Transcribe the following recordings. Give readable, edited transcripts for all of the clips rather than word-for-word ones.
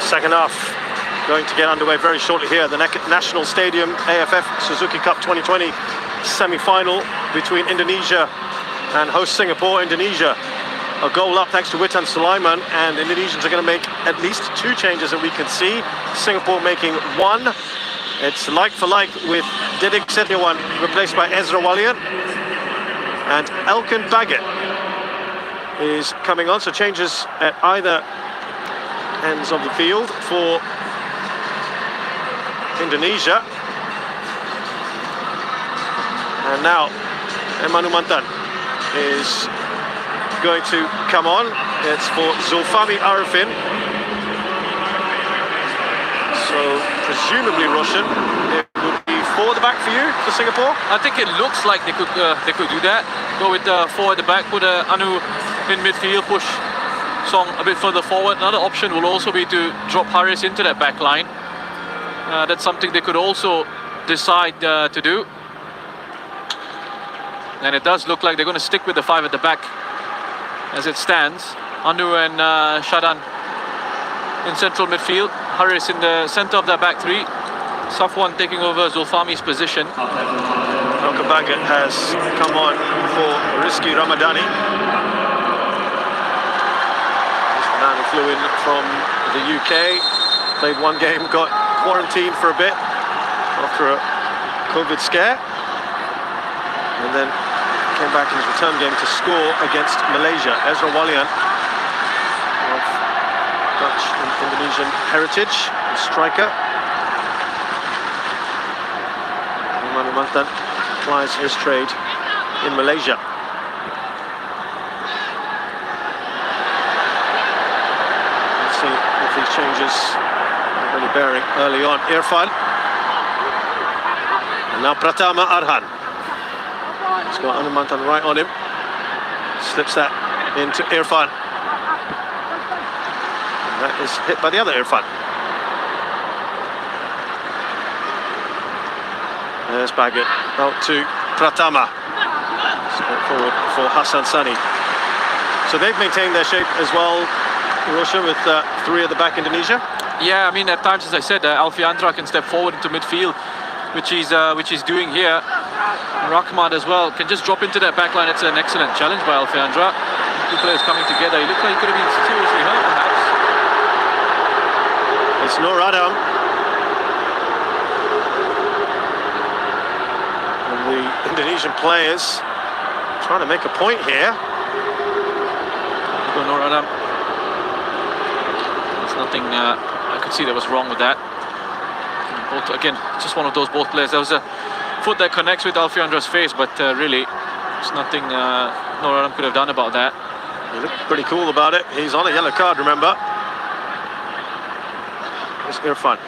Second half going to get underway very shortly here. The National Stadium AFF Suzuki Cup 2020 semi-final between Indonesia and host Singapore. Indonesia a goal up thanks to Witan Sulaiman, and Indonesians are going to make at least 2 changes that we can see. Singapore making 1. It's like for like with Dedik Setiawan replaced by Ezra Walian, and Elkan Baggett is coming on, so changes at either ends of the field for Indonesia. And now Emanu Mantan is going to come on. It's for Zulfami Arifin. So presumably Russian. It would be 4 at the back for you, for Singapore? I think it looks like they could do that. Go with 4 at the back, put Anu in midfield, push Song a bit further forward. Another option will also be to drop Haris into that back line. That's something they could also decide to do. And it does look like they're going to stick with the 5 at the back as it stands. Anu and Shadan in central midfield. Haris in the centre of that back 3. Safwan taking over Zulfami's position. Elkan Baggett has come on for Rizky Ramadhani. This man who flew in from the UK, played 1 game, got quarantined for a bit after a COVID scare, and then came back in his return game to score against Malaysia. Ezra Walian of Dutch and Indonesian heritage, striker. Emanu Mantan plies his trade in Malaysia. Let's see if these changes are really bearing early on. Irfan. And now Pratama Arhan. He's got Emanu Mantan right on him. Slips that into Irfan. And that is hit by the other Irfan. There's Baggett out to Pratama. Straight forward for Hassan Sani. So they've maintained their shape as well, Russia, with 3 at the back, Indonesia. Yeah, I mean, at times, as I said, Alfiandra can step forward into midfield, which he's doing here. Rahmat as well can just drop into that back line. It's an excellent challenge by Alfiandra. 2 players coming together. He looked like he could have been seriously hurt, perhaps. It's Nur Adam. And the Indonesian players trying to make a point here. Nur Adam. There's nothing I could see that was wrong with that. Both, again, just one of those both players. There was a foot that connects with Alfiandra's face, but really, there's nothing Nur Adam could have done about that. He looked pretty cool about it. He's on a yellow card, remember. There's Irfan.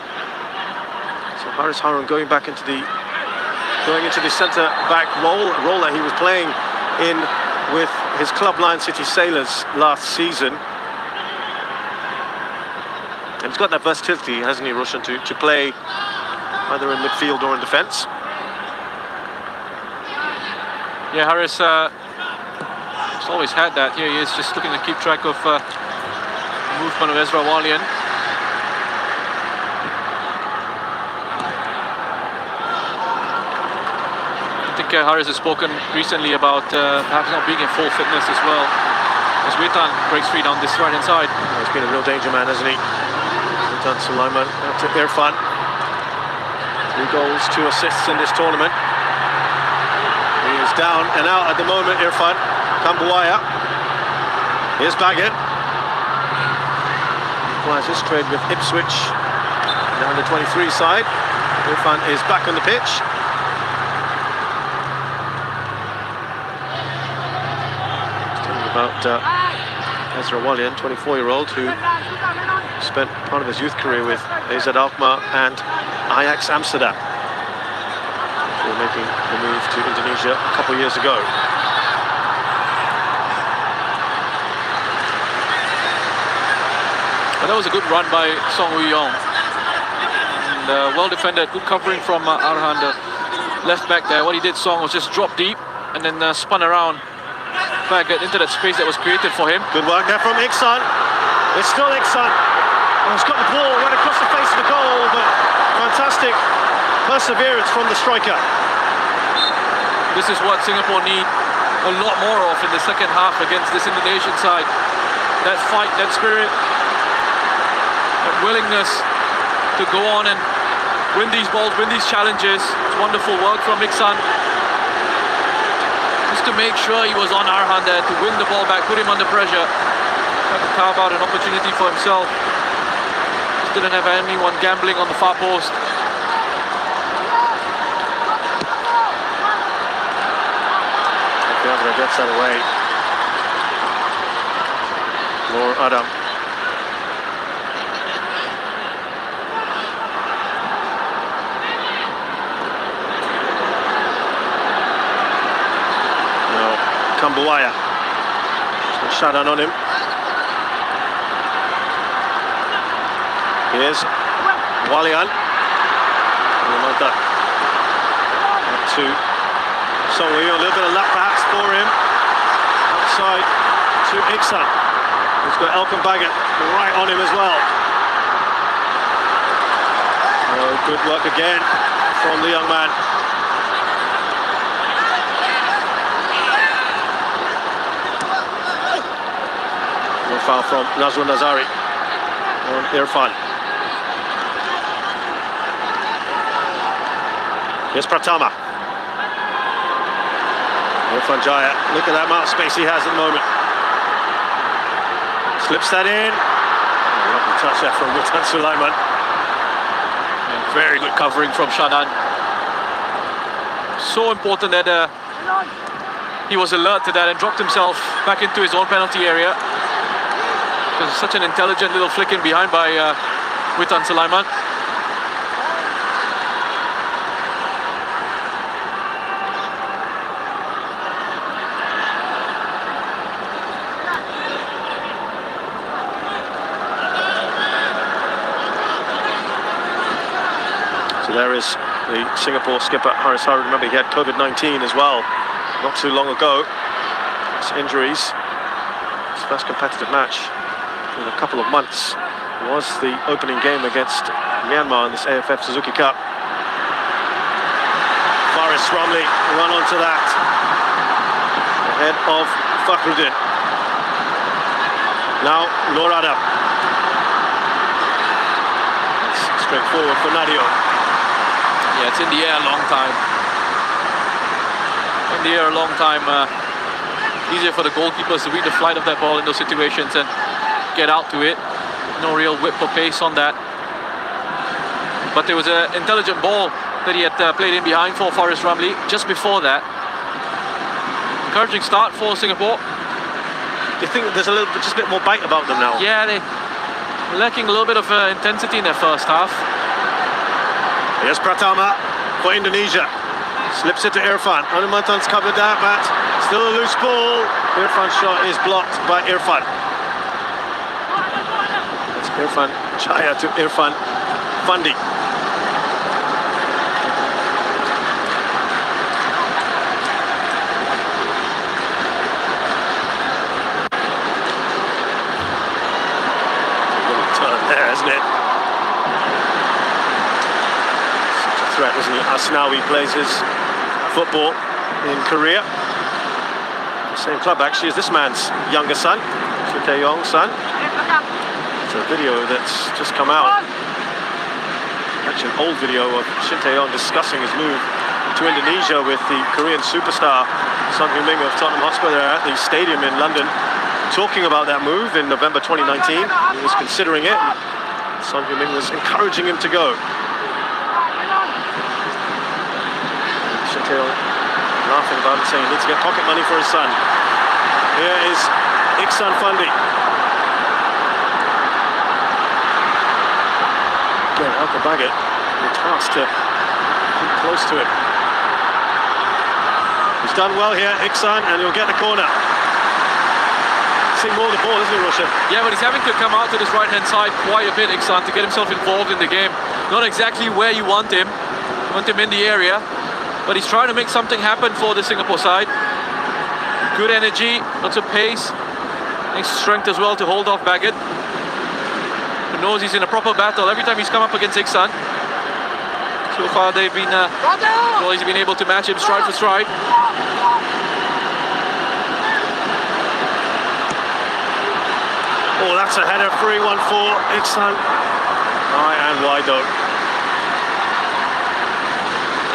So Haris Harun going into the centre-back role that he was playing in with his club Lion City Sailors last season. And he's got that versatility, hasn't he, Roshan, to play either in midfield or in defence. Yeah, Haris has always had that. Here he is, just looking to keep track of the movement of Ezra Walian. I think Haris has spoken recently about perhaps not being in full fitness as well. As Witan breaks free down this right-hand side. Oh, he's been a real danger man, hasn't he? Witan Sulaiman out to Irfan. 3 goals, 2 assists in this tournament. He is down and out at the moment, Irfan. Kambuaya. Here's Baggett. He applies his trade with Ipswich. Down the 23 side. Irfan is back on the pitch. About Ezra Walian, 24-year-old, who spent part of his youth career with AZ Alkmaar and Ajax Amsterdam before making the move to Indonesia a couple of years ago. But that was a good run by Song Woo-yong. And well defended, good covering from Arhan, the left back there. What he did, Song, was just drop deep and then spun around. Baggett into that space that was created for him. Good work there from Iksan. It's still Iksan. Oh, he's got the ball right across the face of the goal, but fantastic perseverance from the striker. This is what Singapore need a lot more of in the second half against this Indonesian side. That fight, that spirit, that willingness to go on and win these balls, win these challenges. It's wonderful work from Iksan. Just to make sure he was on Arhan there, to win the ball back, put him under pressure. Tried to carve out an opportunity for himself. Just didn't have anyone gambling on the far post. Gavra gets that away. Nur Adam. Now Kambuaya. Shut down on him. Here's Walian. Another. To So a little bit of luck perhaps for him. Outside to Iksan. He's got Elkan Baggett right on him as well. Oh, good work again from the young man. No foul from Nazrul Nazari on Irfan. Here's Pratama. Irfan Jaya, look at that amount of space he has at the moment. Slips that in. Lovely touch there from Witan Sulaiman. And very good covering from Shanan. So important that he was alert to that and dropped himself back into his own penalty area. It was such an intelligent little flick in behind by Witan Sulaiman. So there is the Singapore skipper, Haris Haru. Remember, he had COVID-19 as well, not too long ago. It's injuries. His first competitive match in a couple of months was the opening game against Myanmar in this AFF Suzuki Cup. Faris Ramli run onto that. Ahead of Fakhruddin. Now, Nur Adam. Straight forward for Nadio. Yeah, it's in the air a long time. In the air a long time. Easier for the goalkeepers to read the flight of that ball in those situations and get out to it. No real whip or pace on that. But there was an intelligent ball that he had played in behind for Faris Ramli just before that. Encouraging start for Singapore. Do you think there's a little bit, just a bit more bite about them now? Yeah, they're lacking a little bit of intensity in their first half. Here's Pratama for Indonesia. Slips it to Irfan. Hanumantan's covered that, but still a loose ball. Irfan's shot is blocked by Irfan. That's Irfan Jaya to Irfan Fandi. Turn there, isn't it? Threat, isn't he? Asnawi plays his football in Korea. Same club actually as this man's younger son, Shin Tae-yong's son. It's a video that's just come out. Actually an old video of Shin Tae-yong discussing his move to Indonesia with the Korean superstar Son Heung-min of Tottenham Hotspur there at the stadium in London, talking about that move in November 2019. He was considering it. Son Heung-min was encouraging him to go. Laughing about it, saying he needs to get pocket money for his son. Here is Iksan Fandi. Again, Elkan Baggett, the task to keep close to him. He's done well here, Iksan, and he'll get the corner. See more of the ball, isn't he, Roshan? Yeah, but he's having to come out to this right-hand side quite a bit, Iksan, to get himself involved in the game. Not exactly where you want him. You want him in the area. But he's trying to make something happen for the Singapore side. Good energy, lots of pace. Nice strength as well to hold off Baggett. He knows he's in a proper battle. Every time he's come up against Iksan, so far they've been, well, he's been able to match him stride for stride. Oh, that's a header, 3-1 for Iksan. High and wide out.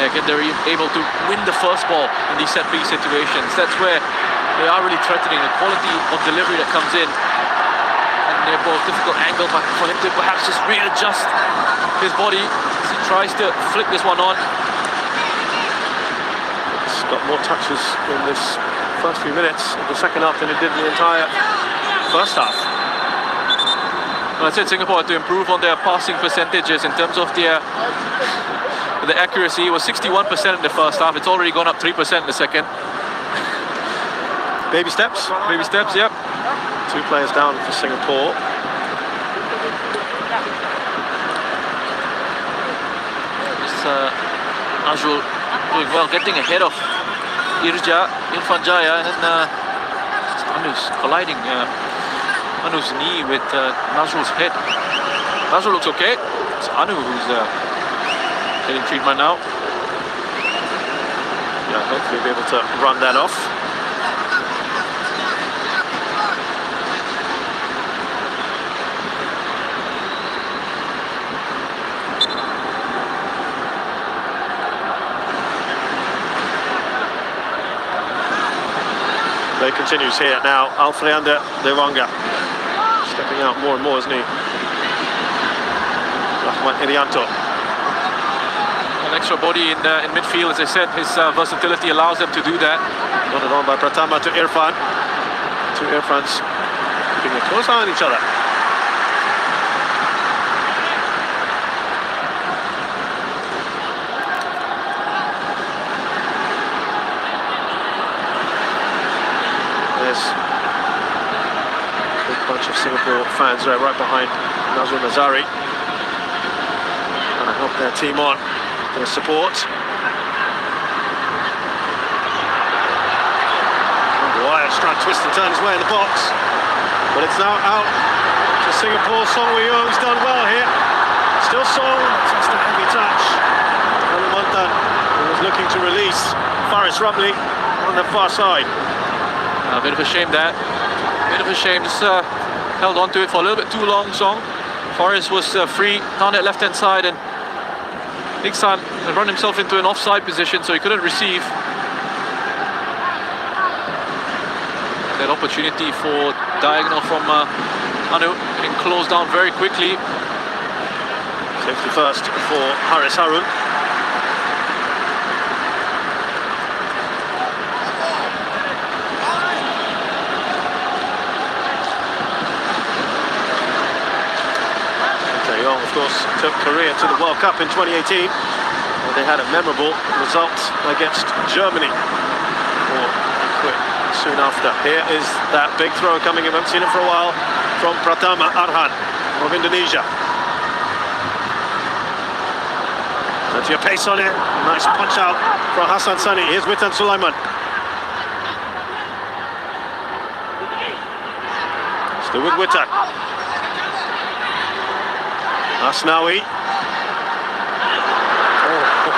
Yeah, again, they're able to win the first ball in these set-piece situations. That's where they are really threatening. The quality of delivery that comes in, and they're both difficult angle for him to perhaps just readjust his body as he tries to flick this one on. It's got more touches in this first few minutes of the second half than it did in the entire first half. Well, I said Singapore had to improve on their passing percentages in terms of their the accuracy. It was 61% in the first half. It's already gone up 3% in the second. Baby steps? Baby steps, yep. 2 players down for Singapore. Nazrul doing well, getting ahead of Irfan Jaya, and then Anu's colliding. Anu's knee with Nazrul's head. Nazrul looks okay. It's Anu who's getting treatment now. Yeah, hopefully be able to run that off. Play continues here now. Alfreander Lewanga stepping out more and more, isn't he? Rahman Irianto. An extra body in midfield, as I said, his versatility allows him to do that. Run it on by Pratama to Irfan. Two Irfans keeping a close eye on each other. There's a big bunch of Singapore fans there right behind Nazrul Nazari, trying to help their team on. Their support. Wyatt's trying to twist and turn his way in the box, but it's now out to Singapore. Song Wei-Yong's done well here. Still Song, just a heavy touch. Kalimantan was looking to release Faris Rumley on the far side. A bit of a shame that. Bit of a shame. Just held on to it for a little bit too long, Song. Faris was free down that left-hand side, and Iksan had run himself into an offside position, so he couldn't receive. That opportunity for diagonal from Anu getting closed down very quickly. Safety first for Haris Harun. Young, of course, took Korea to the World Cup in 2018, where they had a memorable result against Germany. Or quit soon after. Here is that big throw coming in. We haven't seen it for a while from Pratama Arhan of Indonesia. Plenty of pace on it. Nice punch out from Hassan Sani. Here's Witan Sulaiman. Still with Witan. Asnawi.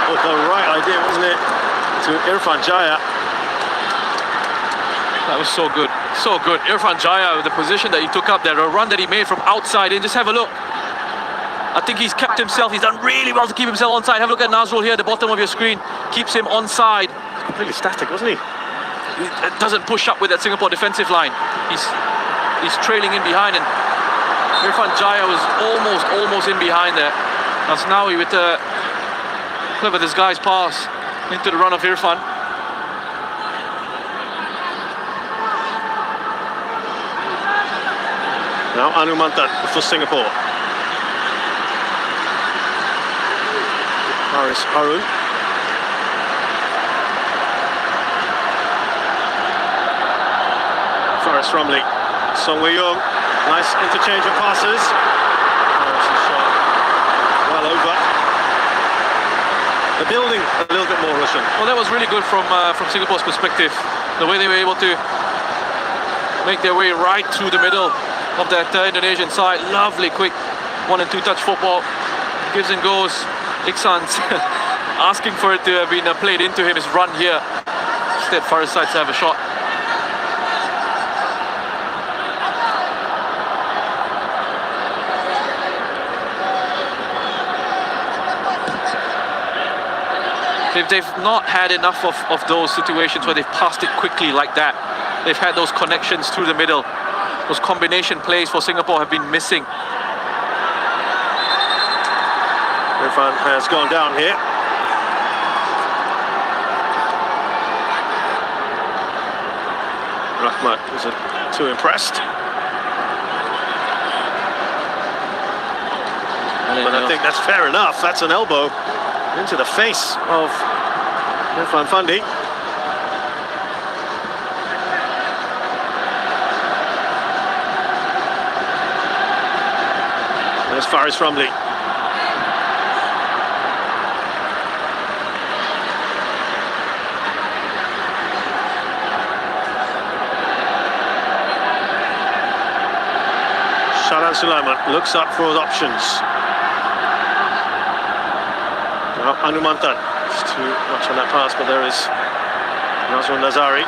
Oh, the right idea, wasn't it? To Irfan Jaya. That was so good. So good. Irfan Jaya, with the position that he took up there, a run that he made from outside in. Just have a look. I think he's kept himself. He's done really well to keep himself onside. Have a look at Nazrul here at the bottom of your screen. Keeps him onside. He's completely static, wasn't he? He doesn't push up with that Singapore defensive line. He's trailing in behind, and Irfan Jaya was almost in behind there. Asnawi with a clever disguised pass into the run of Irfan. Now Anu Mantan for Singapore. Haris Harun. Faris Rumley. Song Wei-Yong. Nice interchange of passes. Well over. The building a little bit more Russian. Well, that was really good from Singapore's perspective. The way they were able to make their way right through the middle of that Indonesian side. Lovely quick 1 and 2 touch football. Gives and goes. Iksan's asking for it to have been played into him. His run here. Instead, Faris decides to have a shot. They've not had enough of those situations where they've passed it quickly like that. They've had those connections through the middle. Those combination plays for Singapore have been missing. Irfan has gone down here. Rahmat isn't too impressed. But I think that's fair enough. That's an elbow into the face of Irfan Fandi. There's Faris Rumley. Sharan Sulaiman looks up for his options. Now Anumantan, it's too much on that pass, but there is Nazrul Nazari.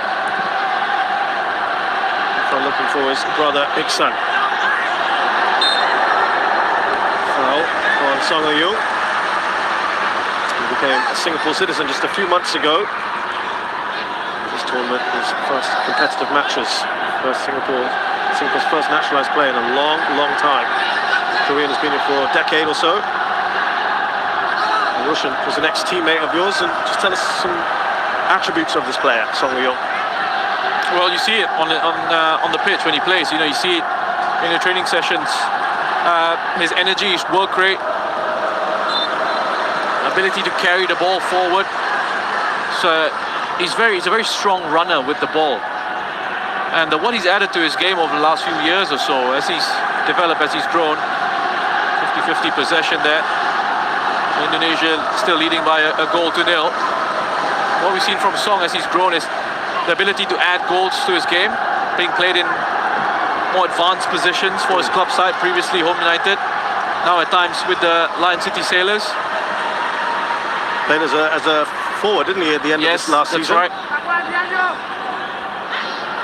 Looking for his brother Iksan. Foul on Song Eui. He became a Singapore citizen just a few months ago. This tournament, his first competitive matches. Singapore's first naturalised player in a long, long time. Korean has been here for a decade or so. Roshan was an ex-teammate of yours, and just tell us some attributes of this player, Song Eui. Well, you see it on the pitch when he plays. You know, you see it in the training sessions. His energy, his work rate, ability to carry the ball forward. So he's a very strong runner with the ball. And what he's added to his game over the last few years or so, as he's developed, as he's grown, 50-50 possession there. Indonesia still leading by a goal to nil. What we've seen from Song as he's grown is the ability to add goals to his game, being played in more advanced positions for his club side, previously Home United, now at times with the Lion City Sailors. Played as a forward, didn't he, at the end of this last season? Yes, that's right.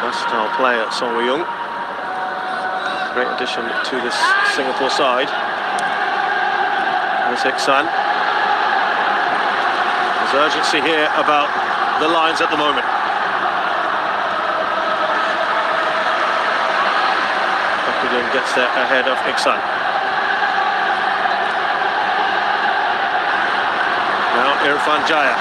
Versatile player, Song Eui. Great addition to this Singapore side. There's Iksan. There's urgency here about the Lions at the moment. Fakudin gets there ahead of Iksan. Now Irfan Jaya.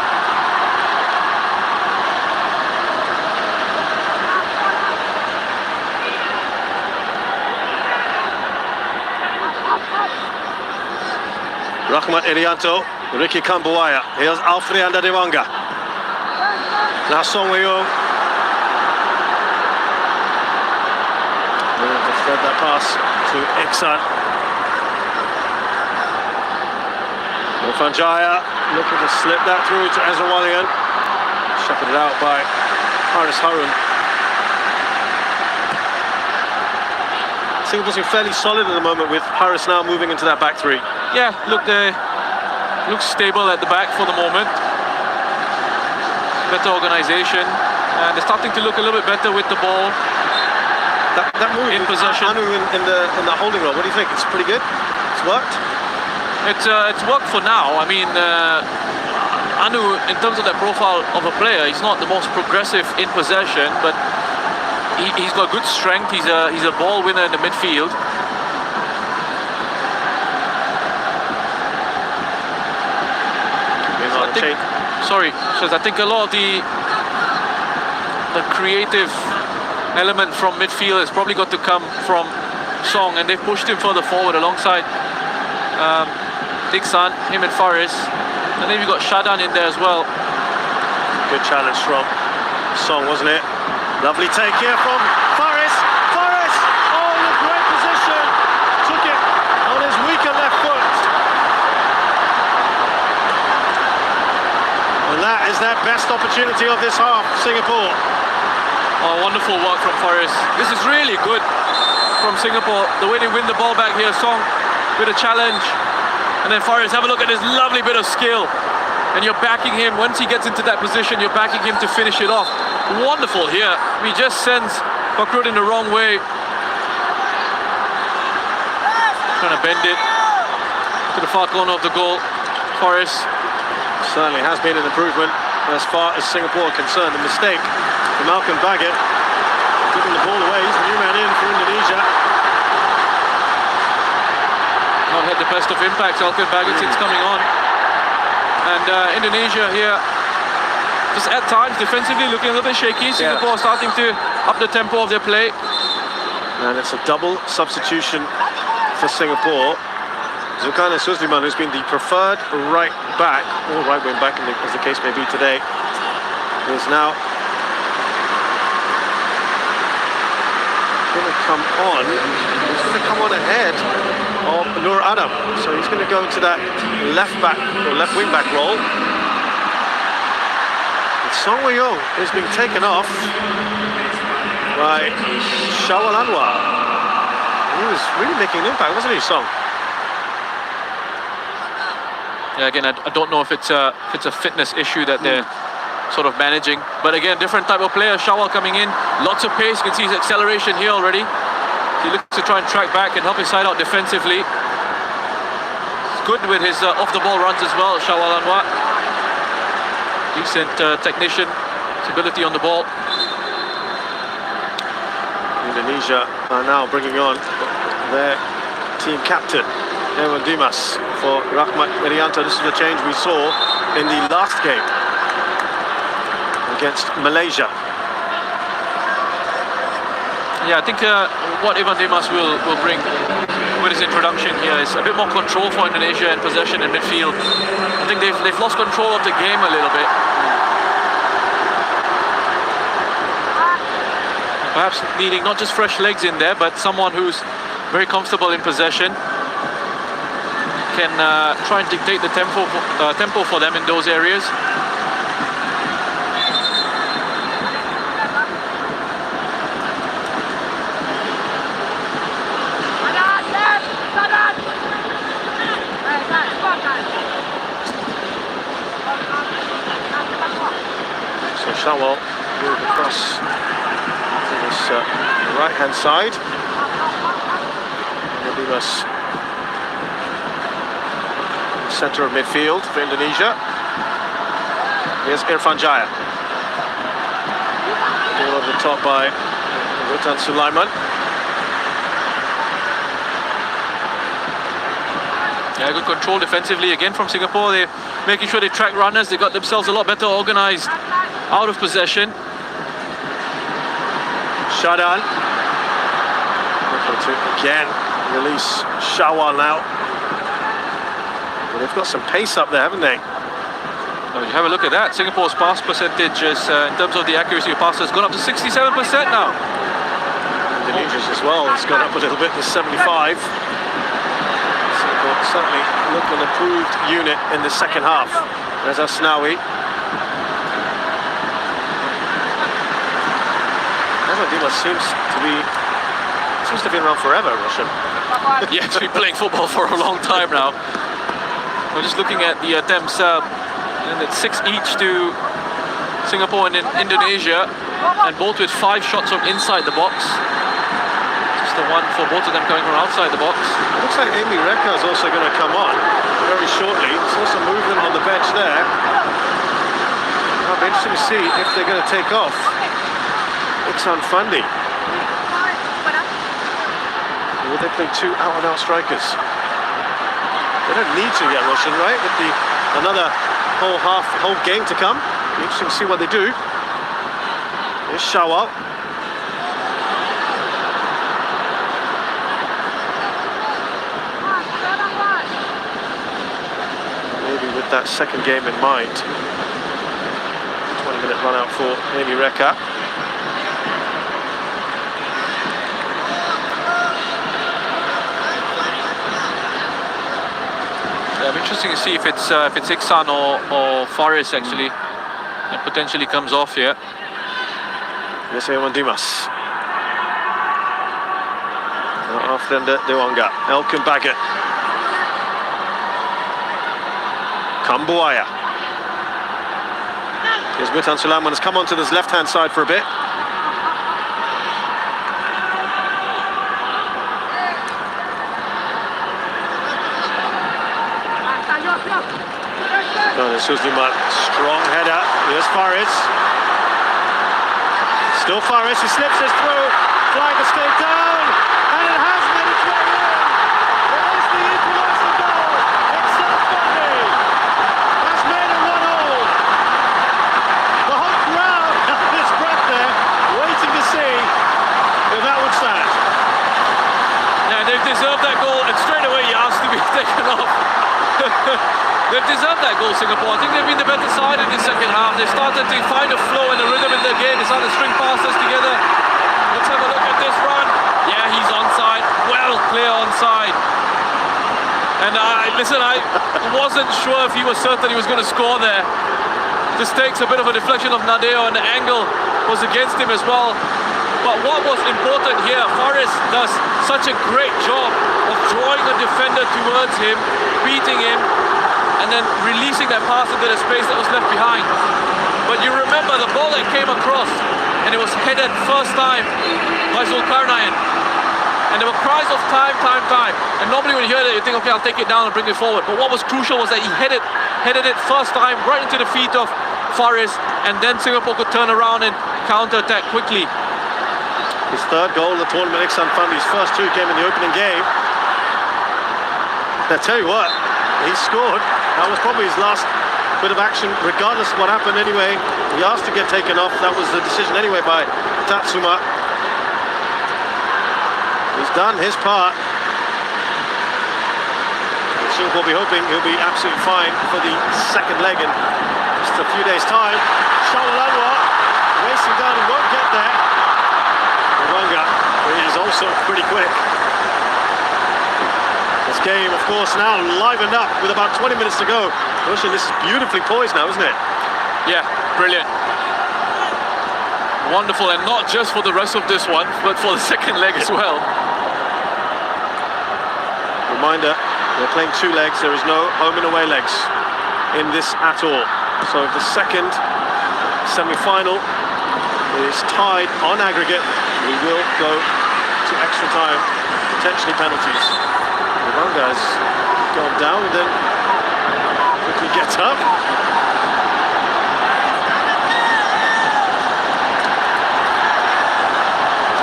Rahmat Irianto, Ricky Kambuaya. Here's Alfrianda Dewanga. Now Song Eui. To thread that pass to Iksan. Irfan Jaya looking to slip that through to Azawalian. Shepherded out by Haris Harun. Singapore's been fairly solid at the moment, with Haris now moving into that back three. Yeah, look, they look stable at the back for the moment. Better organisation, and they're starting to look a little bit better with the ball. That move in possession. Anu in the holding role. What do you think? It's pretty good. It's worked. It's worked for now. I mean, Anu, in terms of that profile of a player, he's not the most progressive in possession, but he's got good strength. He's a ball winner in the midfield. I think a lot of the creative element from midfield has probably got to come from Song, and they've pushed him further forward alongside Iksan, him and Faris, and then we've got Shadan in there as well. Good challenge from Song, wasn't it? Lovely take here from Faris. Faris! Oh, in a great position. Took it on his weaker left foot. And that is their best opportunity of this half, Singapore. Oh, wonderful work from Faris. This is really good from Singapore. The way they win the ball back here, Song bit of challenge. And then Faris, have a look at this lovely bit of skill. And you're backing him, once he gets into that position, you're backing him to finish it off. Wonderful here. He just sends Fakrud in the wrong way. Trying to bend it to the far corner of the goal. Faris. Certainly has been an improvement as far as Singapore are concerned. The mistake for Malcolm Baggett, giving the ball away. He's the new man in for Indonesia. Not had the best of impacts, Malcolm Baggett, since coming on. And Indonesia here, just at times defensively looking a little bit shaky. Singapore starting to up the tempo of their play. And it's a double substitution for Singapore. Zulkarnain Suzliman, who's been the preferred right back, or right wing back as the case may be today, is now going to come on. He's going to come on ahead of Nur Adam. So he's going to go to that left back or left wing back role. And Song Wei-yong is being taken off by Shawal Anwar. He was really making an impact, wasn't he, Song? Yeah, again, I don't know if it's a fitness issue that they're sort of managing. But again, different type of player. Shawal coming in, lots of pace. You can see his acceleration here already. He looks to try and track back and help his side out defensively. He's good with his off-the-ball runs as well, Shawal Anwar. Decent technician, his ability on the ball. Indonesia are now bringing on their team captain, Ewan Dimas, for Rahmat Irianto. This is the change we saw in the last game against Malaysia. Yeah, I think what Ewan Dimas will bring with his introduction here is a bit more control for Indonesia in possession and midfield. I think they've lost control of the game a little bit. Perhaps needing not just fresh legs in there, but someone who's very comfortable in possession. Can try and dictate the tempo for them in those areas. So Shawal move across to this right-hand side. Dimas, centre of midfield for Indonesia. Here's Irfan Jaya. Ball over the top by Rutan Sulaiman. Yeah, good control defensively again from Singapore. They're making sure they track runners. They got themselves a lot better organised out of possession. Shadan. Looking to again release Shawal now. They've got some pace up there, haven't they? Oh, you have a look at that. Singapore's pass percentages in terms of the accuracy of passes has gone up to 67% now. Indonesia's as well. It's gone up a little bit to 75. Singapore certainly look an improved unit in the second half. There's Asnawi. Dimas seems to be around forever, Russian. Yeah, he's been playing football for a long time now. We're just looking at the attempts, and it's 6 each to Singapore and Indonesia, and both with 5 shots from inside the box. Just the one for both of them coming from outside the box. It looks like Amy Reka is also going to come on very shortly. There's also movement on the bench there. It'll be interesting to see if they're going to take off Iksan Fandi. Will they play 2 out-and-out strikers? They don't need to yet, Russian, right? With another whole game to come. Be interesting to see what they do. Here's Shawal. Maybe with that second game in mind. 20-minute run out for Amy Reka. Interesting to see if it's Iksan or Faris actually that potentially comes off here. Yes, Ewan Dimas. After Dewanga, Elkin Baggett. Kambuaya. Here's Witan Sulaiman, has come onto this left-hand side for a bit. Sulaiman, strong header. Here's Faris. Still Faris, he slips his through. Flag has stayed down, and it has made its way in. It is the equalising goal. It's Funny has made it 1-all. The whole crowd held its breath there, waiting to see if that would stand. Yeah, they've deserved that goal, and straight away he asked to be taken off. They've deserved that goal, Singapore. I think they've been the better side in the second half. They started to find a flow and a rhythm in the game. They started to string passes together. Let's have a look at this run. Yeah, he's onside. Well, clear onside. And listen, I wasn't sure if he was certain he was going to score there. This takes a bit of a deflection of Nadeo, and the angle was against him as well. But what was important here, Faris does such a great job of drawing a defender towards him, beating him, and then releasing that pass into the space that was left behind. But you remember the ball that came across, and it was headed first time by Zulkarnain. And there were cries of time. And normally when you hear that, you think, okay, I'll take it down and bring it forward. But what was crucial was that he headed it first time right into the feet of Faris, and then Singapore could turn around and counter-attack quickly. His third goal in the tournament, Iksan Fandi's first two came in the opening game. I tell you what, he scored. That was probably his last bit of action, regardless of what happened anyway. He asked to get taken off. That was the decision anyway by Tatsuma. He's done his part. Singapore will be hoping he'll be absolutely fine for the second leg in just a few days' time. Shawalanwa racing down, he won't get there. Wanga is also pretty quick. This game, of course, now livened up with about 20 minutes to go. Roshan, this is beautifully poised now, isn't it? Yeah, brilliant. Wonderful, and not just for the rest of this one, but for the second leg as well. Reminder, they're playing two legs. There is no home and away legs in this at all. So if the second semi-final is tied on aggregate, we will go to extra time, potentially penalties. Wanga has gone down and then quickly gets up.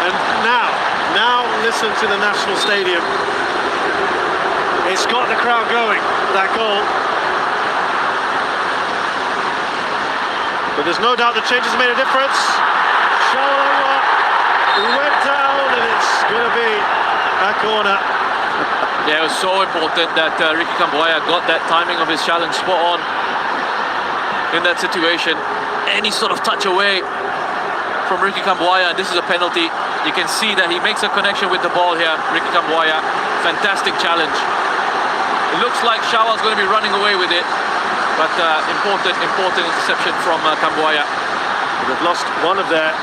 And now listen to the National Stadium. It's got the crowd going, that goal. But there's no doubt the changes made a difference. Shawalanwa went down, and it's going to be a corner. Yeah, it was so important that Ricky Kambuaya got that timing of his challenge spot on in that situation. Any sort of touch away from Ricky Kambuaya, and this is a penalty. You can see that he makes a connection with the ball here, Ricky Kambuaya. Fantastic challenge. It looks like Shawa's going to be running away with it, but important interception from Kambuaya. They've lost one of their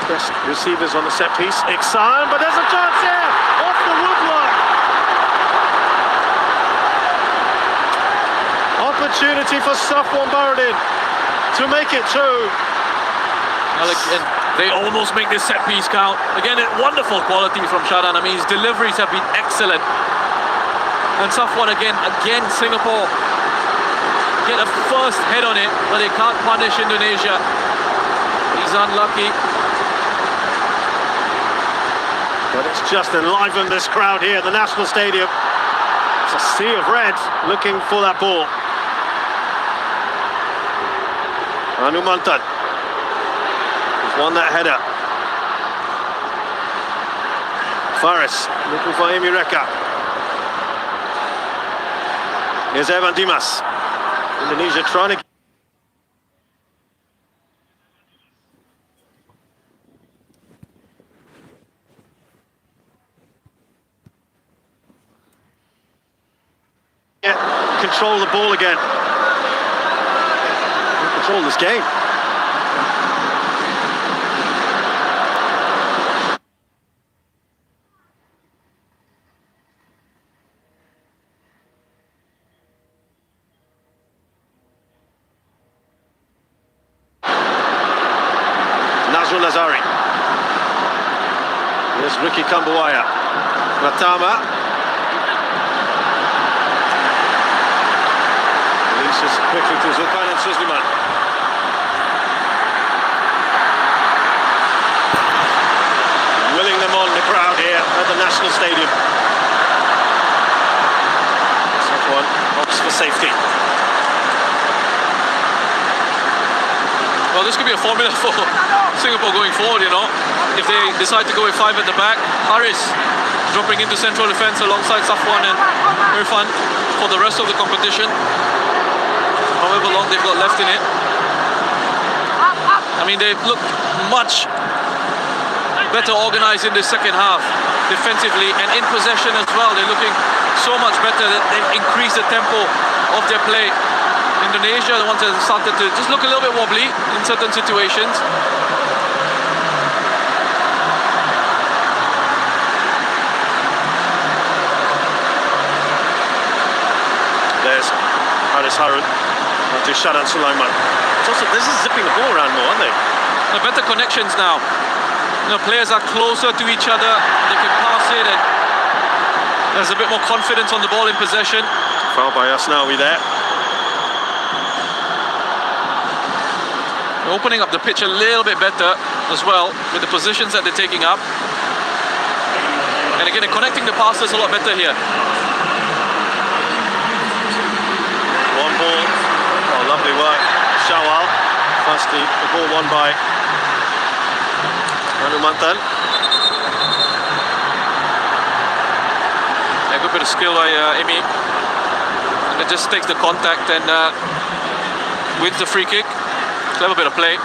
best receivers on the set piece, Iksan, but there's a chance here off the woodwork. Opportunity for Safwan Baradin to make it two. Well, again, they almost make this set piece count. Again, wonderful quality from Shadan. I mean, his deliveries have been excellent. And Safwan again, Singapore get a first head on it, but they can't punish Indonesia. He's unlucky. But it's just enlivened this crowd here at the National Stadium. It's a sea of red looking for that ball. Anu Mantan has won that header. Faris looking for Amy Reka. Here's Evan Dimas. Indonesia trying to control the ball again. Control this game. Nazrul Lazari. Here's Ricky Kambuaya. Pratama. Releases quickly to Zulkarnain Suzliman. Willing them on, the crowd here at the National Stadium. Safwan opts for safety. Well, this could be a formula for Singapore going forward, you know. If they decide to go with 5 at the back, Haris dropping into central defence alongside Safwan and Irfan for the rest of the competition, however long they've got left in it. I mean, they've looked much better organised in the second half, defensively and in possession as well. They're looking so much better that they've increased the tempo of their play. Indonesia, the ones that started to just look a little bit wobbly in certain situations. There's Haris Harun to Sharan Sulaiman. This is zipping the ball around more, aren't they? The better connections now. You know, players are closer to each other. They can pass it, and there's a bit more confidence on the ball in possession. Foul by Asnawi there. Opening up the pitch a little bit better as well with the positions that they're taking up. And again, they're connecting the passes a lot better here. One ball. Oh, lovely work. Shawal. First the ball won by Hanumantan. A good bit of skill by Emi. And it just takes the contact and wins the free kick. Clever bit of play.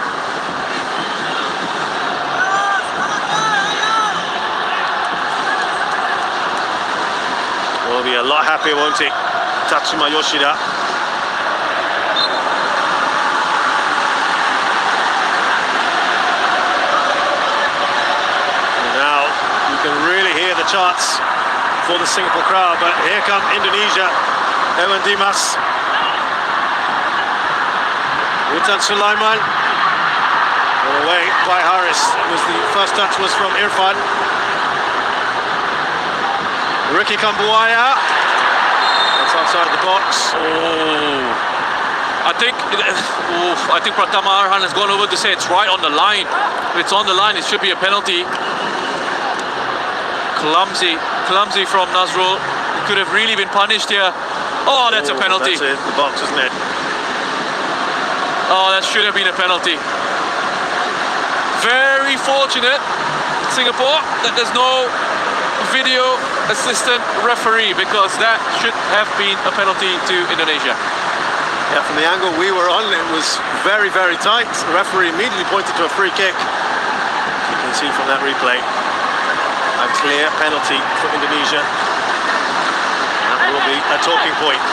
Will be a lot happier, won't he? Tatsuma Yoshida. Now you can really hear the chants for the Singapore crowd, but here come Indonesia. Evan Dimas. Witan Sulaiman, away by Haris. The first touch was from Irfan. Ricky Kambuaya. That's outside the box. Oh, I think Pratama Arhan has gone over to say it's right on the line. If it's on the line, it should be a penalty. Clumsy from Nazrul. He could have really been punished here. Oh, that's a penalty. That's it, the box, isn't it? Oh, that should have been a penalty. Very fortunate, Singapore, that there's no video assistant referee, because that should have been a penalty to Indonesia. Yeah, from the angle we were on, it was very, very tight. The referee immediately pointed to a free kick. You can see from that replay, a clear penalty for Indonesia. That will be a talking point.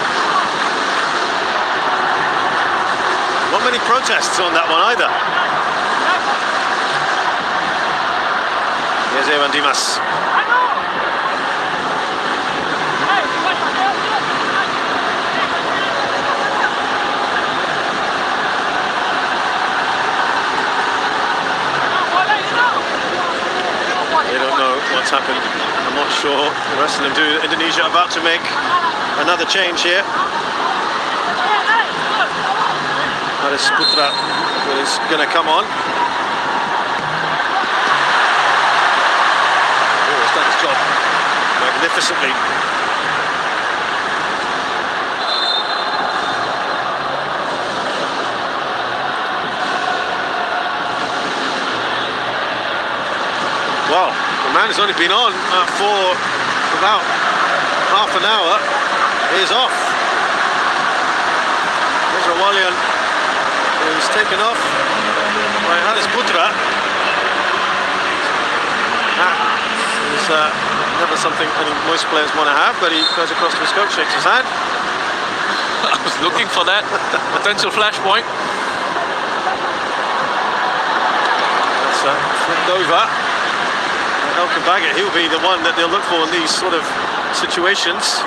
Not many protests on that one either. Here's Evan Dimas. They don't know what's happened. I'm not sure the rest of them do. Indonesia about to make another change here. Haris Putra is going to come on. Oh, he's done his job magnificently. Well, the man who's only been on for about half an hour is off. There's Rawalian, who's taken off by Haris Putra. That is never something any most players want to have, but he goes across to his coach, shakes his hand. I was looking for that potential flashpoint. That's flipped over. Elkan Baggett, he'll be the one that they'll look for in these sort of situations.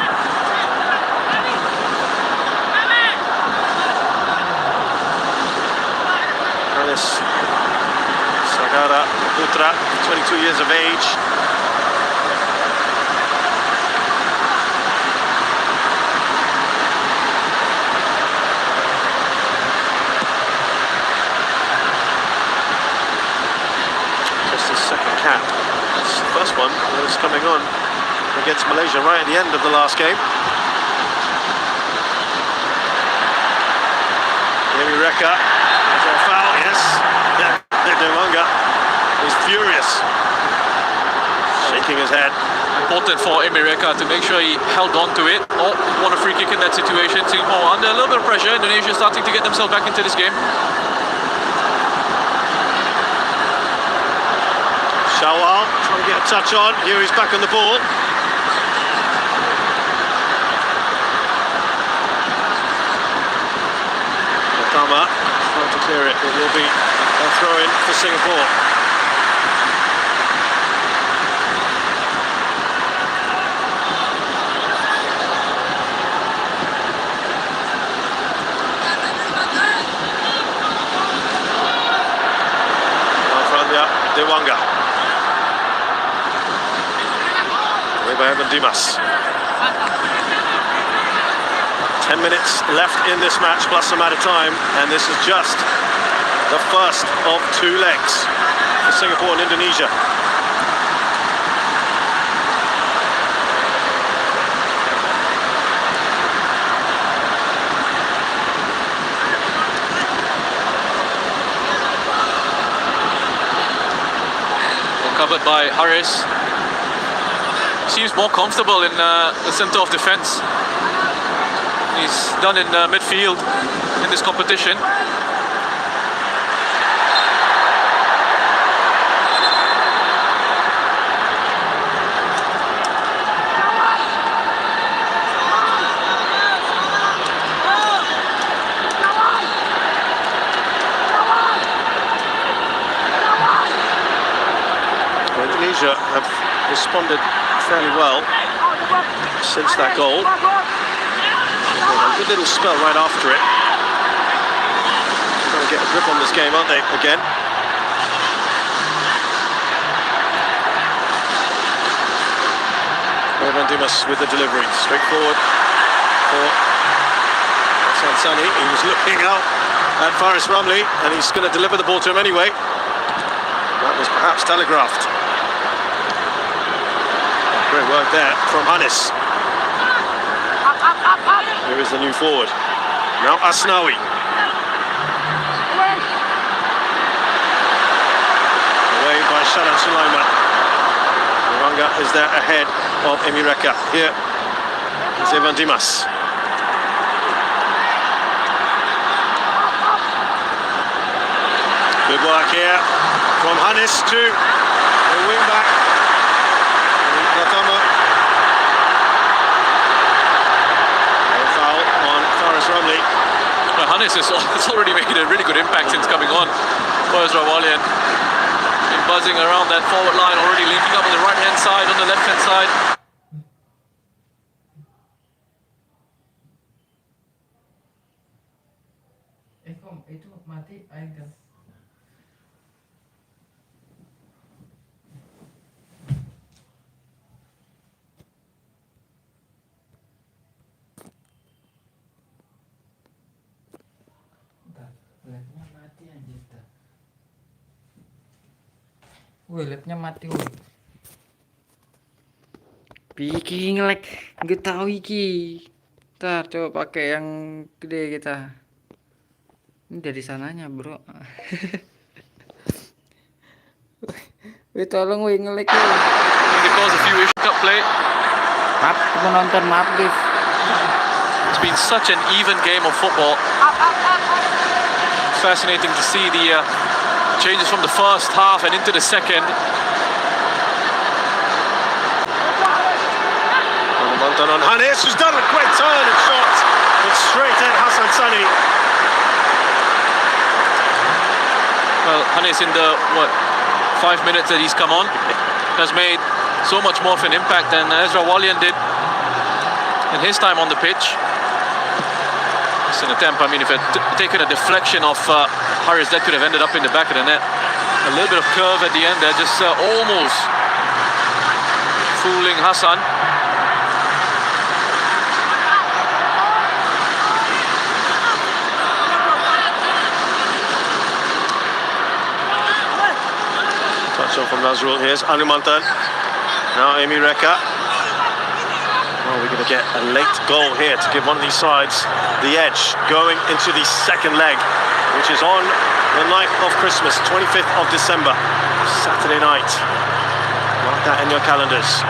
Haris Negara Putra, 22 years of age. Just his second cap. That's the first one that was coming on against Malaysia right at the end of the last game. Reka, is there a foul? Yes. Dewanga is furious, shaking his head. Important for Reka to make sure he held on to it. Oh, won a free kick in that situation. Singapore under a little bit of pressure. Indonesia starting to get themselves back into this game. Shawal trying to get a touch on. Here he's back on the ball. Trying to clear it. It will be a throw-in for Singapore. Dewanga. Away by Evan Dimas. 10 minutes left in this match, plus some added time, and this is just the first of two legs for Singapore and Indonesia. Well covered by Haris. Seems more comfortable in the centre of defence. He's done in midfield in this competition. Indonesia have responded fairly well since that goal. A good little spell right after it. Trying to get a grip on this game, aren't they, again? Evan Dimas with the delivery. Straightforward for Sani. He was looking out at Faris Ramli, and he's going to deliver the ball to him anyway. That was perhaps telegraphed. Great work there from Hannes. Here is the new forward. Now Asnawi. Away by Shalan Sulaiman. Ranga is there ahead of Reka. Here is Evan Dimas. Good work here from Hannes to the wing back. Ramli. Well, Hannes has already made a really good impact since coming on for Ezra Walian. Been buzzing around that forward line, already linking up on the right-hand side, on the left-hand side. Itu mati air. Lapnya mati anjir dah. Woi, lapnya mati woi. Piki nge-lag, nggak tahu iki. Ntar coba pakai yang gede kita. Ini dari sananya, bro. Woi, tolong woi nge-lag woi. Because a few Asian Cup play. Maaf, penonton, maaf guys. It's been such an even game of football. Fascinating to see the changes from the first half and into the second. On Hannes, who's done a great turn and shot. It's straight at Hassan Sani. Well, Hannes in the 5 minutes that he's come on has made so much more of an impact than Ezra Walian did in his time on the pitch. It's an attempt, I mean, if it had taken a deflection of Haris, that could have ended up in the back of the net. A little bit of curve at the end there, just almost fooling Hassan. Touch on from Nazrul. Here's Anumantan. Now Amy Reka. Well, we're going to get a late goal here to give one of these sides the edge going into the second leg, which is on the night of Christmas, 25th of December, Saturday night. Mark that in your calendars.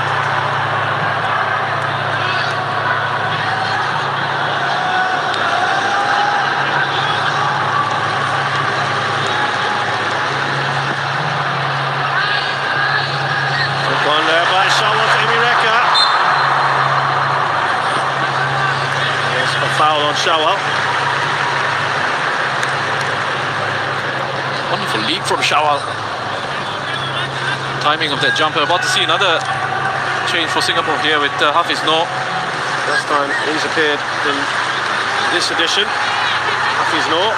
Took one there by Charlotte Amy Reka. There's a foul on Shawal. Wonderful leap from Shawal. Timing of that jumper. About to see another change for Singapore here with Hafiz Noor. First time he's appeared in this edition. Hafiz Noor.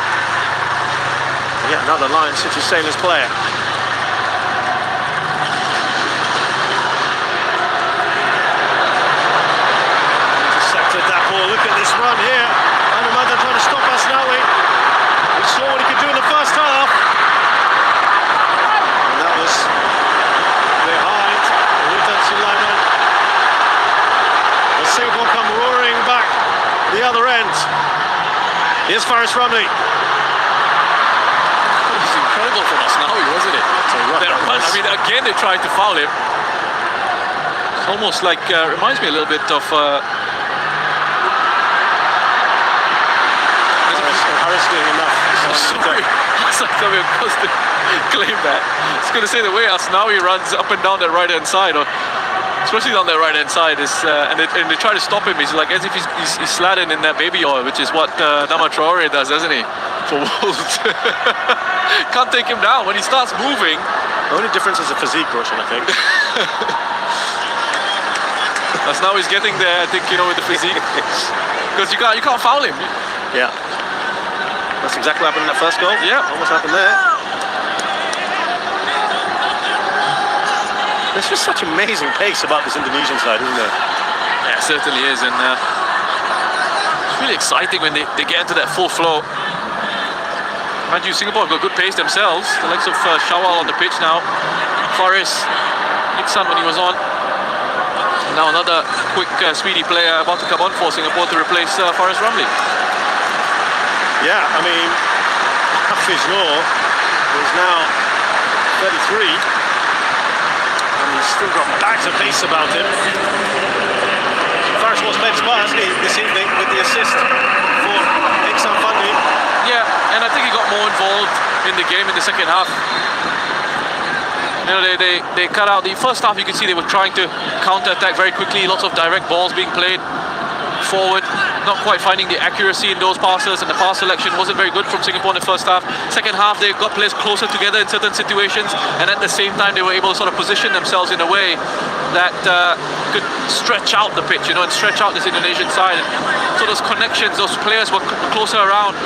Yet another Lion City Sailors player. Intercepted that ball. Look at this run here. Anumantan trying to stop us now. We saw what he could do in the first half. And that was behind Rutan Sulaiman. As Singapore come roaring back the other end. Here's Faris Ramli. It's incredible from Asnawi, wasn't it? That run. I mean, again they tried to foul him. It's almost like reminds me a little bit of Harris doing enough. sorry, it's like somebody was to claim that. I was going to say the way Asnawi runs up and down that right hand side, or especially on that right hand side, is and they try to stop him. He's like as if he's sladding in that baby oil, which is what Nama Traore does, doesn't he? For Wolves. Can't take him down when he starts moving. The only difference is the physique, Roshan, I think. That's now he's getting there, I think, you know, with the physique. Because you can't foul him. Yeah. That's exactly what happened in that first goal. Yeah. Almost happened there. There's just such amazing pace about this Indonesian side, isn't there? Yeah, it certainly is. And it's really exciting when they get into that full flow. Mind you, Singapore have got good pace themselves. The likes of Shawal on the pitch now. Faris, Iksan when he was on. And now another quick, speedy player about to come on for Singapore to replace Faris Ramli. Yeah, I mean, Hafiz Noor is now 33. And he's still got bags of pace about him. Faris was made sparse this evening with the assist for Iksan Fandi. Yeah, and I think he got more involved in the game in the second half. You know, they cut out the first half. You could see they were trying to counter-attack very quickly. Lots of direct balls being played forward, not quite finding the accuracy in those passes, and the pass selection wasn't very good from Singapore in the first half. Second half, they got players closer together in certain situations, and at the same time, they were able to sort of position themselves in a way that could stretch out the pitch, you know, and stretch out this Indonesian side. So those connections, those players were closer around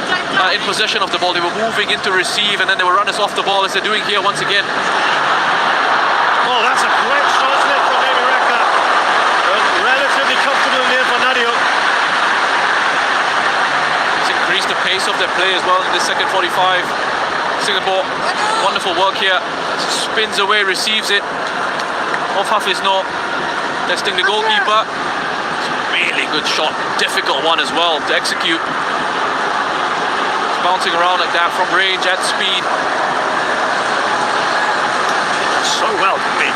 in possession of the ball. They were moving in to receive, and then they were runners off the ball, as they're doing here once again. Oh, that's a great shot, isn't it, from Amy Reka? Relatively comfortable in the end for Nadio. It's increased the pace of their play as well in the second 45. Singapore, wonderful work here. Spins away, receives it off Hafiz Noor. Testing the goalkeeper. It's a really good shot, difficult one as well to execute. It's bouncing around like that from range at speed. So well, me.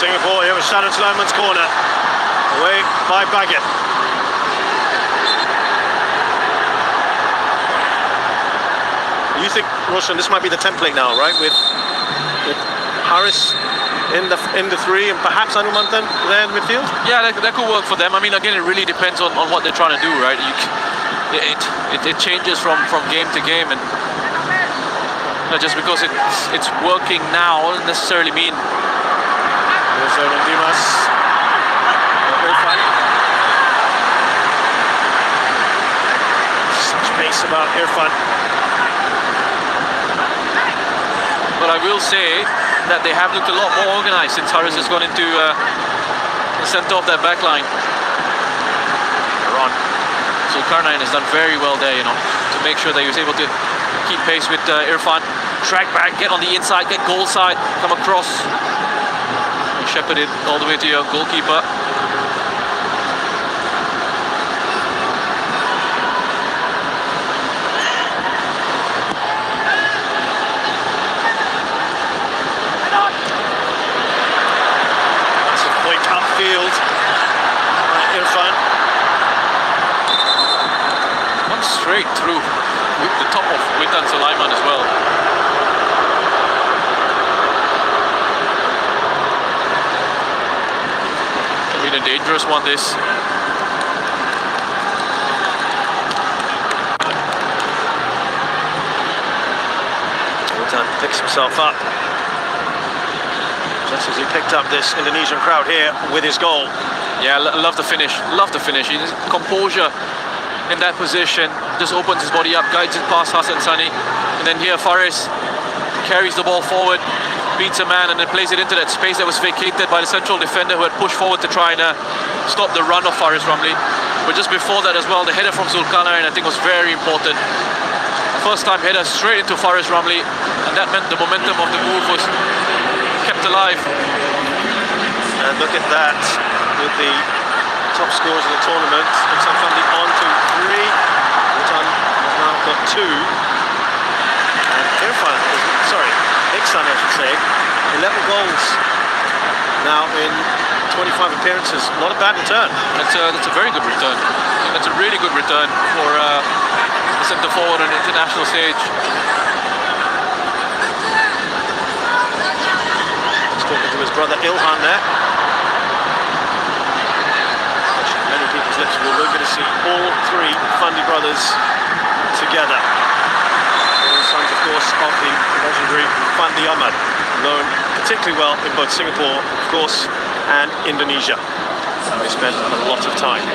Singapore here with Shannon Sulaiman's corner. Away by Baggett. You think, Roshan, this might be the template now, right? With Harris in the three and perhaps Anumantan there in midfield? Yeah, that could work for them. I mean, again, it really depends on what they're trying to do, right? It changes from game to game, and just because it's working now doesn't necessarily mean. Dimas. pace about Irfan. But I will say that they have looked a lot more organised since Haris has gone into the centre of that back line. Zulkarnain has done very well there, you know, to make sure that he was able to keep pace with Irfan. Track back, get on the inside, get goal side, come across. And shepherd it all the way to your goalkeeper. Massive point upfield by Irfan. Straight through with the top of Witan Sulaiman as well. Been a dangerous one, this. Witan picks himself up just as he picked up this Indonesian crowd here with his goal. Yeah, love the finish. Love the finish. His composure in that position, just opens his body up, guides it past Hassan Sani, and then here Faris carries the ball forward, beats a man, and then plays it into that space that was vacated by the central defender who had pushed forward to try and stop the run of Faris Ramli. But just before that as well, the header from Zulkarnain I think was very important. First time header straight into Faris Ramli, and that meant the momentum of the move was kept alive. And look at that, with the top scorers of the tournament, Iksan Fandi on to 3, Witan has now got 2, and Irfan, Iksan I should say, 11 goals now in 25 appearances. Not a bad return. That's a very good return. That's a really good return for the centre forward on the international stage. He's talking to his brother Ilhan there. We're going to see all 3 Fandi brothers together. All sons, of course, of the legendary Fandi Ahmad, known particularly well in both Singapore, of course, and Indonesia. They spent a lot of time.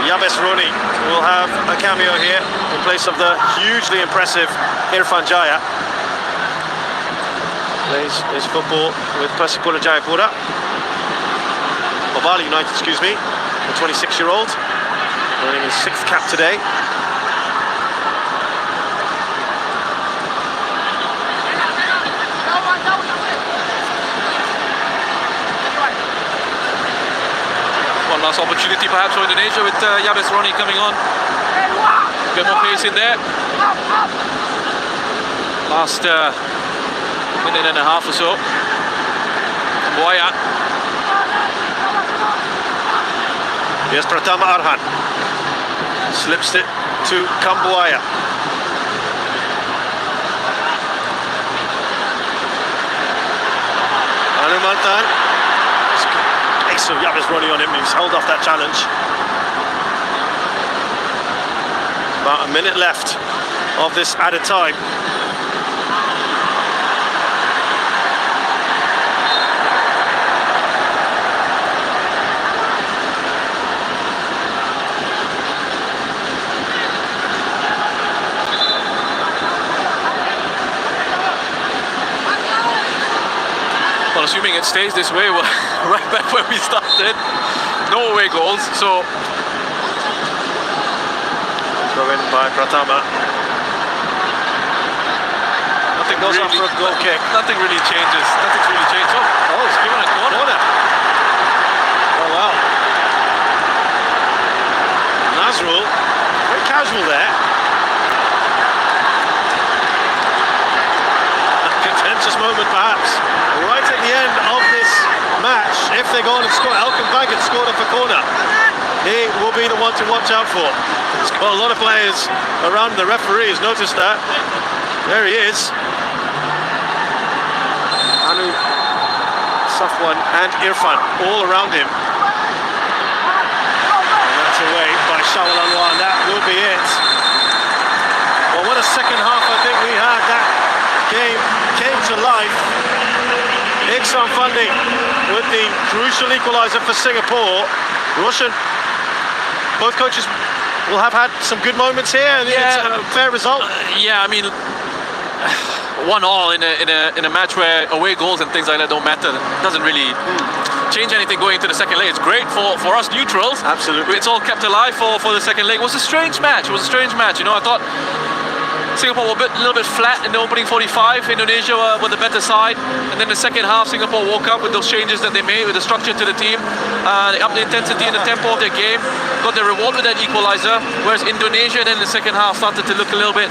Yabes Roni will have a cameo here in place of the hugely impressive Irfan Jaya. Plays his football with Persipura Jayapura. Bali United, excuse me, the 26-year-old, earning his 6th cap today. One last opportunity perhaps for Indonesia with Yabes Roni coming on. A bit more pace in there. Last minute and a half or so. Buaya. Here's Pratama Arhan. Slips it to Kambuaya. Anumantan. Ace of Yabes Roni on him. He's held off that challenge. About a minute left of this added time. Well, assuming it stays this way, we're right back where we started. No away goals, so... Throw in by Pratama. Nothing goes off for a goal kick. Nothing really changes. Nothing's really changed. Oh, he's given a corner. Oh, wow. Nazrul, very casual there. A contentious moment, perhaps. Right at the end of this match, if they go on and score, Elkan Baggett scored off a corner. He will be the one to watch out for. He's got a lot of players around. The referee has noticed that. There he is. Anu, Safwan and Irfan all around him. And that's away by Shawal Anwar, and that will be it. Well, what a second half I think we had. That game came to life. Iksan Fandi with the crucial equaliser for Singapore. Roshan, both coaches will have had some good moments here, and it's a fair result. Yeah, I mean, 1-1 in a match where away goals and things like that don't matter. It doesn't really change anything going into the second leg. It's great for us neutrals. Absolutely. It's all kept alive for the second leg. It was a strange match. It was a strange match. You know, I thought Singapore were a little bit flat in the opening 45. Indonesia were the better side. And then the second half, Singapore woke up with those changes that they made, with the structure to the team. They upped the intensity and the tempo of their game. Got their reward with that equalizer. Whereas Indonesia then in the second half started to look a little bit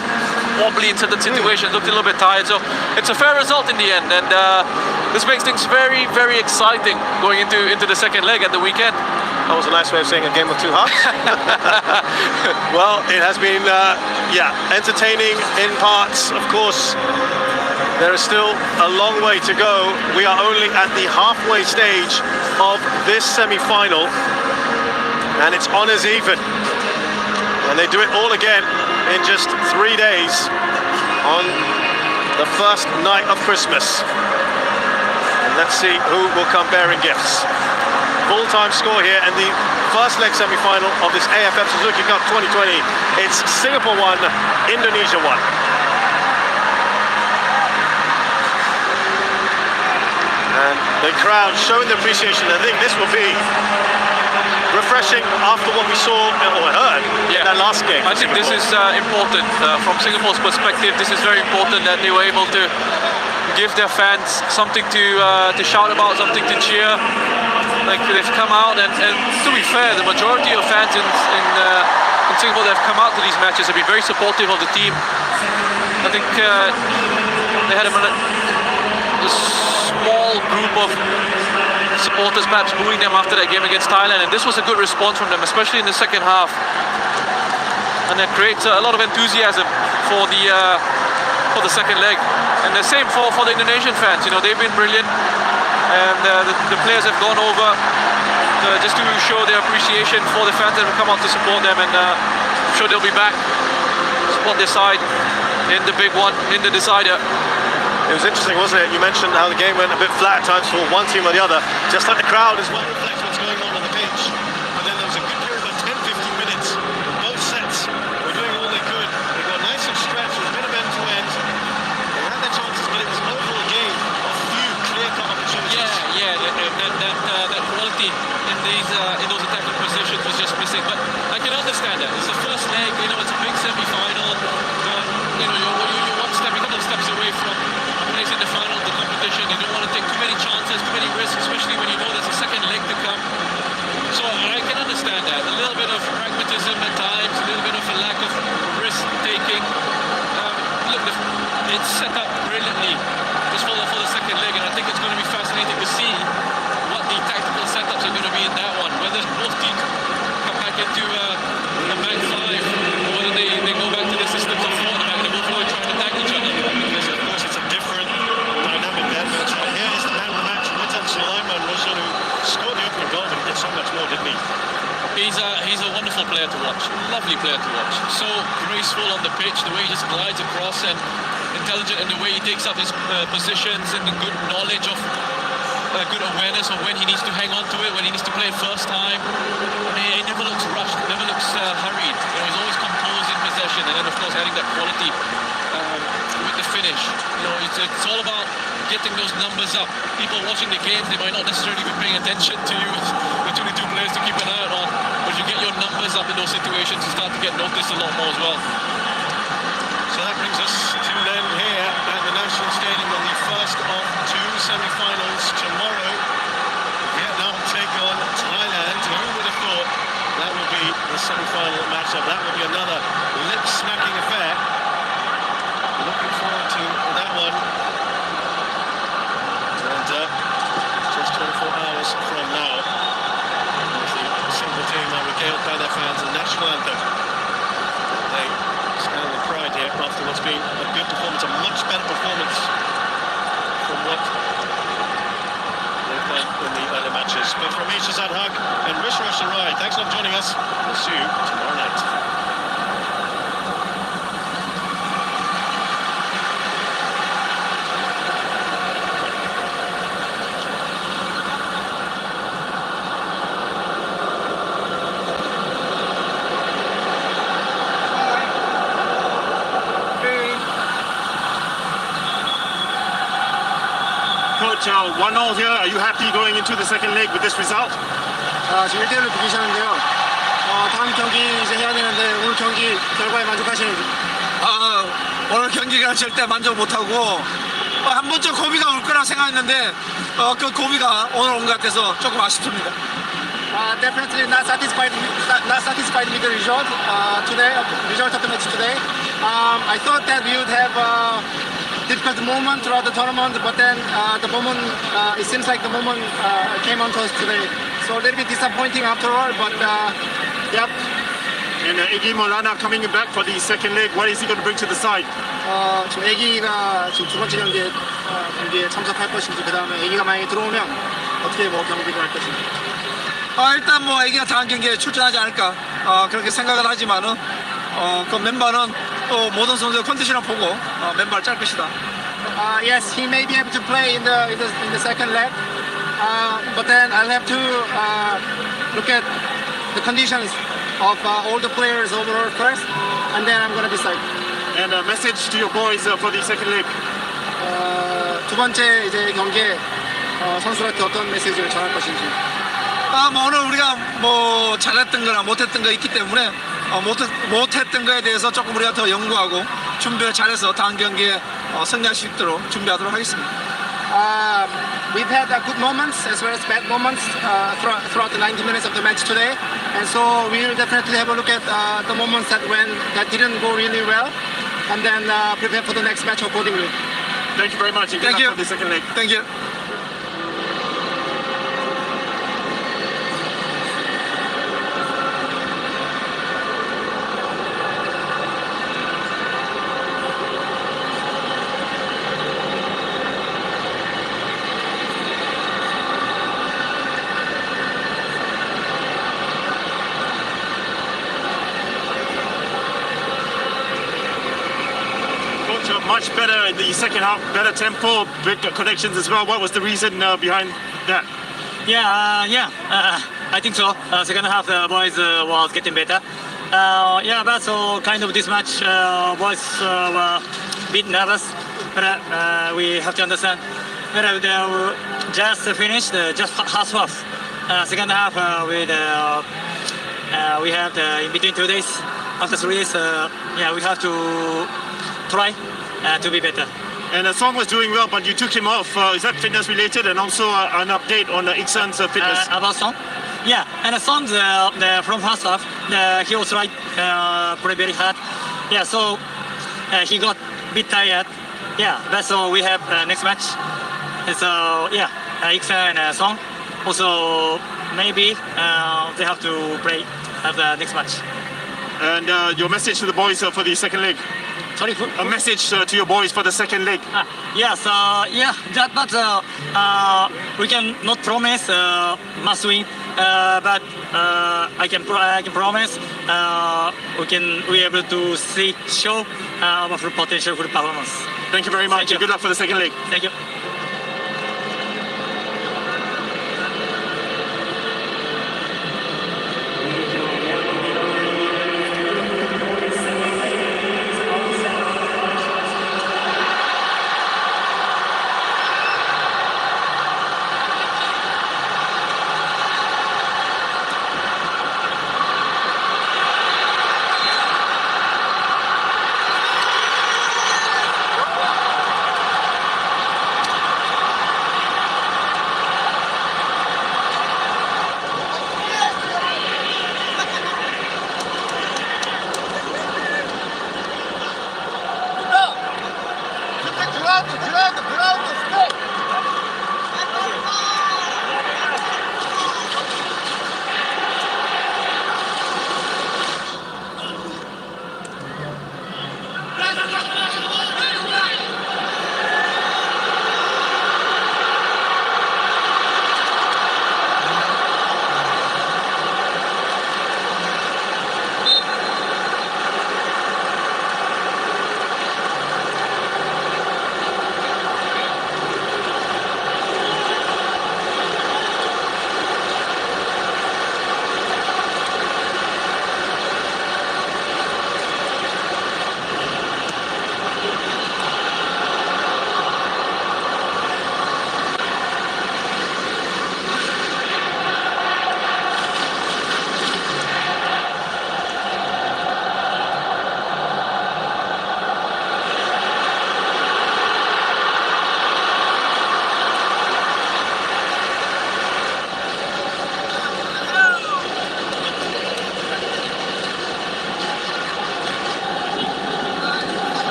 wobbly in certain situations, looked a little bit tired. So it's a fair result in the end. And this makes things very, very exciting going into the second leg at the weekend. That was a nice way of saying a game of two halves. Well, it has been, entertaining in parts. Of course, there is still a long way to go. We are only at the halfway stage of this semi-final, and it's honours even. And they do it all again in just 3 days on the first night of Christmas. And let's see who will come bearing gifts. Full-time score here in the first leg semi-final of this AFF Suzuki Cup 2020. It's Singapore 1, Indonesia 1. And the crowd showing their appreciation. I think this will be refreshing after what we saw or heard in that last game. I think this is important from Singapore's perspective. This is very important that they were able to give their fans something to shout about, something to cheer. Like, they've come out, and to be fair, the majority of fans in Singapore that have come out to these matches have been very supportive of the team. I think they had a small group of supporters perhaps booing them after that game against Thailand, and this was a good response from them, especially in the second half. And that creates a lot of enthusiasm for the second leg. And the same for the Indonesian fans. You know, they've been brilliant. And the players have gone over just to show their appreciation for the fans that have come out to support them, and I'm sure they'll be back to support their side in the big one, in the decider. It was interesting, wasn't it? You mentioned how the game went a bit flat at times for one team or the other, just like the crowd as well reflects what's going on the pitch. But then there was a good period of 10-15 minutes. Both sets were doing all they could. They got nice and stretched, a bit of end-to-end. They had their chances, but it was an overall game of few clear-cut opportunities. Yeah, that quality in those attacking positions was just missing. But I can understand that. It's the first leg, you know, it's a big semi-final. You know, you're one step, a couple of steps away from placing the final of the competition. You don't want to take too many chances, too many risks, especially when you know there's a second leg to come. So I can understand that. A little bit of pragmatism at times, a little bit of a lack of risk-taking. Look, it's set up brilliantly just for the second leg, and I think it's going to be fascinating to see what the tactical setups are going to be in that one. Whether both teams come back into a back five, or whether they go back to their systems of four, and they're going to go forward trying to attack each other. Because of course it's a different dynamic there, but here is the man of the match, Witan Sulaiman Roshan, who scored the opening goal, but he did so much more, didn't he? He's a wonderful player to watch, lovely player to watch. So graceful on the pitch, the way he just glides across, and intelligent in the way he takes up his positions, and the good knowledge of good awareness of when he needs to hang on to it, when he needs to play it first time. I mean, he never looks rushed, never looks hurried. You know, he's always composed in possession, and then of course having that quality with the finish. You know, it's all about getting those numbers up. People watching the game, they might not necessarily be paying attention to you, the 22 players to keep an eye on, but you get your numbers up in those situations, you start to get noticed a lot more as well. So that brings us to then here at the National Stadium on the first of two semi-finals tomorrow. Vietnam take on Thailand. Who would have thought that would be the semi-final matchup? That will be another lip-smacking affair. Looking forward to that one. And just 24 hours from now, the single team are regaled by their fans and national anthem. They stand with pride here after what's been a good performance, a much better performance from what they've done in the early matches. But from me, Shazad Haq and Rish Rasharai, thanks a lot for joining us. We'll see you tomorrow night. Coach, 1-0 here. Are you happy going into the second leg with this result? 지금 1대1로 비기셨는데요. 다음 경기 이제 해야 되는데 오늘 경기 결과에 만족하시는지? 오늘 경기가 절대 만족 못하고 한 번쯤 고비가 올 거라 생각했는데 그 고비가 오늘 온 것 같아서 조금 아쉽습니다. Definitely not satisfied with the result today. Result of the match today. I thought that we would have difficult moment throughout the tournament, but then the moment it seems like the moment came onto us today. So a little bit disappointing after all, but yep. And Iggy Molana coming back for the second leg. What is he going to bring to the side? 지금 애기가 지금 두 번째 경기에 참석할 것인지, 그 다음에 애기가 만약에 들어오면 어떻게 경기를 할 것인지. 일단 애기가 다음 경기에 출전하지 않을까 그렇게 생각을 하지만은 그 멤버는 또 모든 선수의 컨디션을 보고 멤버를 짤 것이다. Yes, he may be able to play in the second leg, but then I'll have to look at the conditions of all the players overall first, and then I'm going to decide. And a message to your boys for the second leg. 두 번째 이제 경기에 선수한테 어떤 메시지를 전할 것인지. 오늘 우리가 잘했던 거나 못했던 거 있기 때문에 못했던 거에 대해서 조금 우리가 더 연구하고 준비를 잘해서 다음 경기에 승리할 수 있도록 준비하도록 하겠습니다. We've had good moments as well as bad moments throughout the 90 minutes of the match today, and so we'll definitely have a look at the moments that didn't go really well, and then prepare for the next match accordingly. Thank you very much. And good luck for the second leg. Thank you. Much better in the second half, better tempo, big connections as well. What was the reason behind that? I think so. Second half, the boys was getting better. But so kind of this match, boys were a bit nervous. But we have to understand. But they just finished just half. Second half, we have in between 2 days. After 3 days, we have to try to be better. And the song was doing well, but you took him off. Is that fitness related? And also an update on Iksan's fitness? About song? Yeah, and the song from first half, he was play very hard. Yeah, so he got a bit tired. Yeah, but so we have next match. And so Iksan and song. Also maybe they have to play at the next match. And your message to the boys for the second leg? Sorry, a message to your boys for the second leg. We can not promise must win, but I can promise we able to show our full potential, full performance. Thank you very much. Thank you. Good luck for the second leg. Thank you.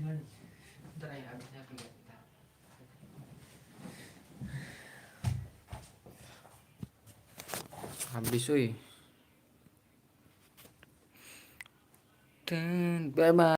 Bentar ya, habisnya bentar. Habis woi. Dan bye bye.